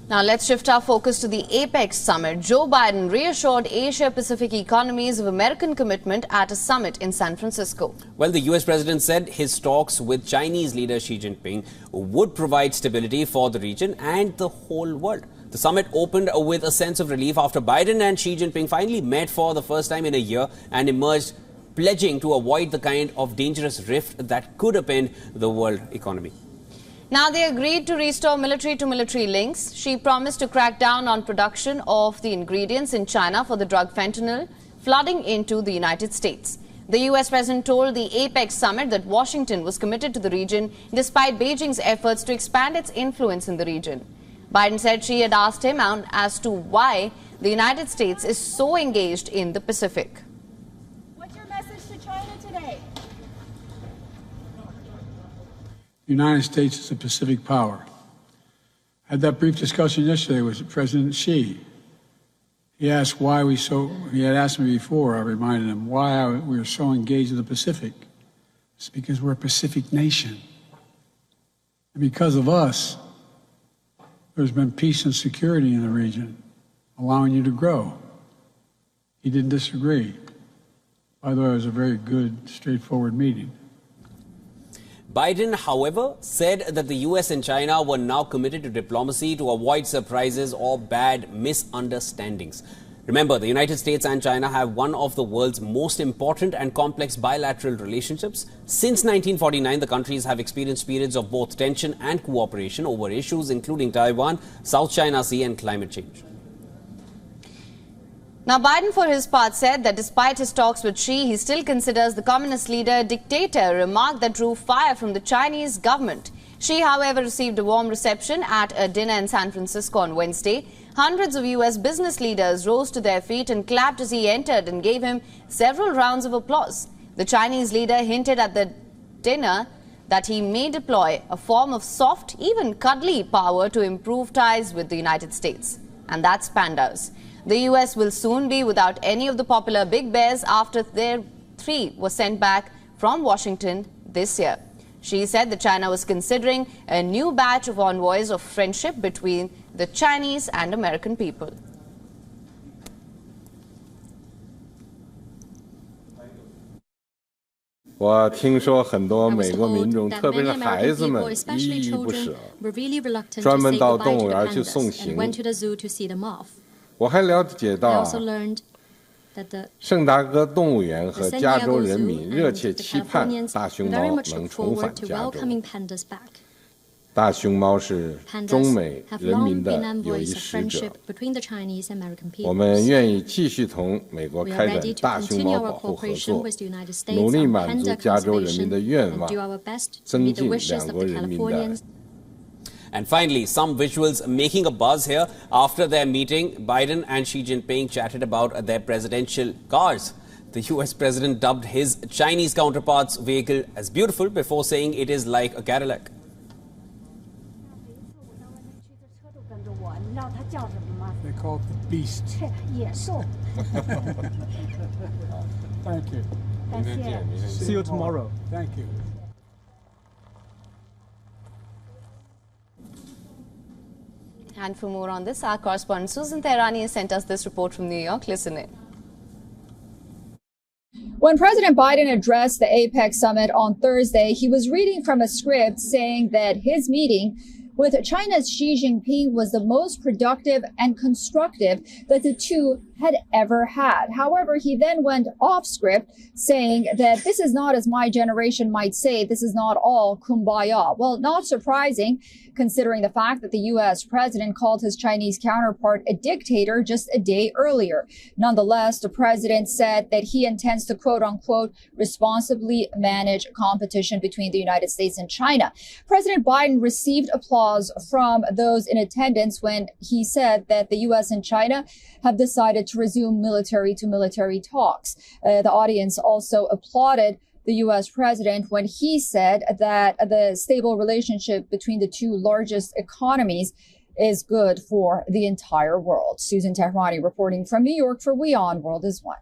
Now let's shift our focus to the APEC summit. Joe Biden reassured Asia-Pacific economies of American commitment at a summit in San Francisco. Well, the US president said his talks with Chinese leader Xi Jinping would provide stability for the region and the whole world. The summit opened with a sense of relief after Biden and Xi Jinping finally met for the first time in a year and emerged pledging to avoid the kind of dangerous rift that could upend the world economy. Now they agreed to restore military-to-military links. Xi promised to crack down on production of the ingredients in China for the drug fentanyl flooding into the United States. The US president told the APEC summit that Washington was committed to the region despite Beijing's efforts to expand its influence in the region. Biden said Xi had asked him as to why the United States is so engaged in the Pacific. What's your message to China today? The United States is a Pacific power. I had that brief discussion yesterday with President Xi. He asked why he had asked me before, I reminded him, why we were so engaged in the Pacific. It's because we're a Pacific nation. And because of us, there's been peace and security in the region, allowing you to grow. He didn't disagree. By the way, it was a very good, straightforward meeting. Biden, however, said that the US and China were now committed to diplomacy to avoid surprises or bad misunderstandings. Remember, the United States and China have one of the world's most important and complex bilateral relationships. Since 1949, the countries have experienced periods of both tension and cooperation over issues including Taiwan, South China Sea and climate change. Now, Biden, for his part, said that despite his talks with Xi, he still considers the communist leader a dictator, a remark that drew fire from the Chinese government. Xi, however, received a warm reception at a dinner in San Francisco on Wednesday. Hundreds of US business leaders rose to their feet and clapped as he entered and gave him several rounds of applause. The Chinese leader hinted at the dinner that he may deploy a form of soft, even cuddly power to improve ties with the United States. And that's pandas. The US will soon be without any of the popular big bears after their 3 were sent back from Washington this year. Xi said that China was considering a new batch of envoys of friendship between the Chinese and American people.我听说很多美国民众，特别是孩子们，依依不舍，专门到动物园去送行。我还了解到，圣达哥动物园和加州人民热切期盼大熊猫能重返加州。大熊猫是中美人民的友谊使者，我们愿意继续同美国开展大熊猫保护合作，努力满足加州人民的愿望，增进两国人民的。And finally, some visuals making a buzz here. After their meeting, Biden and Xi Jinping chatted about their presidential cars. The US president dubbed his Chinese counterpart's vehicle as beautiful before saying it is like a Cadillac. They call it the beast. Thank you. See you tomorrow. Thank you. And for more on this, our correspondent Susan Tehrani has sent us this report from New York. Listen in. When President Biden addressed the APEC summit on Thursday, he was reading from a script saying that his meeting with China's Xi Jinping was the most productive and constructive that the two had ever had. However, he then went off script saying that this is not, as my generation might say, this is not all kumbaya. Well, not surprising, considering the fact that the U.S. president called his Chinese counterpart a dictator just a day earlier. Nonetheless, the president said that he intends to, quote unquote, responsibly manage competition between the United States and China. President Biden received applause from those in attendance when he said that the U.S. and China have decided to resume military-to-military talks. The audience also applauded the U.S. president when he said that the stable relationship between the two largest economies is good for the entire world. Susan Tehrani reporting from New York for WION World is One.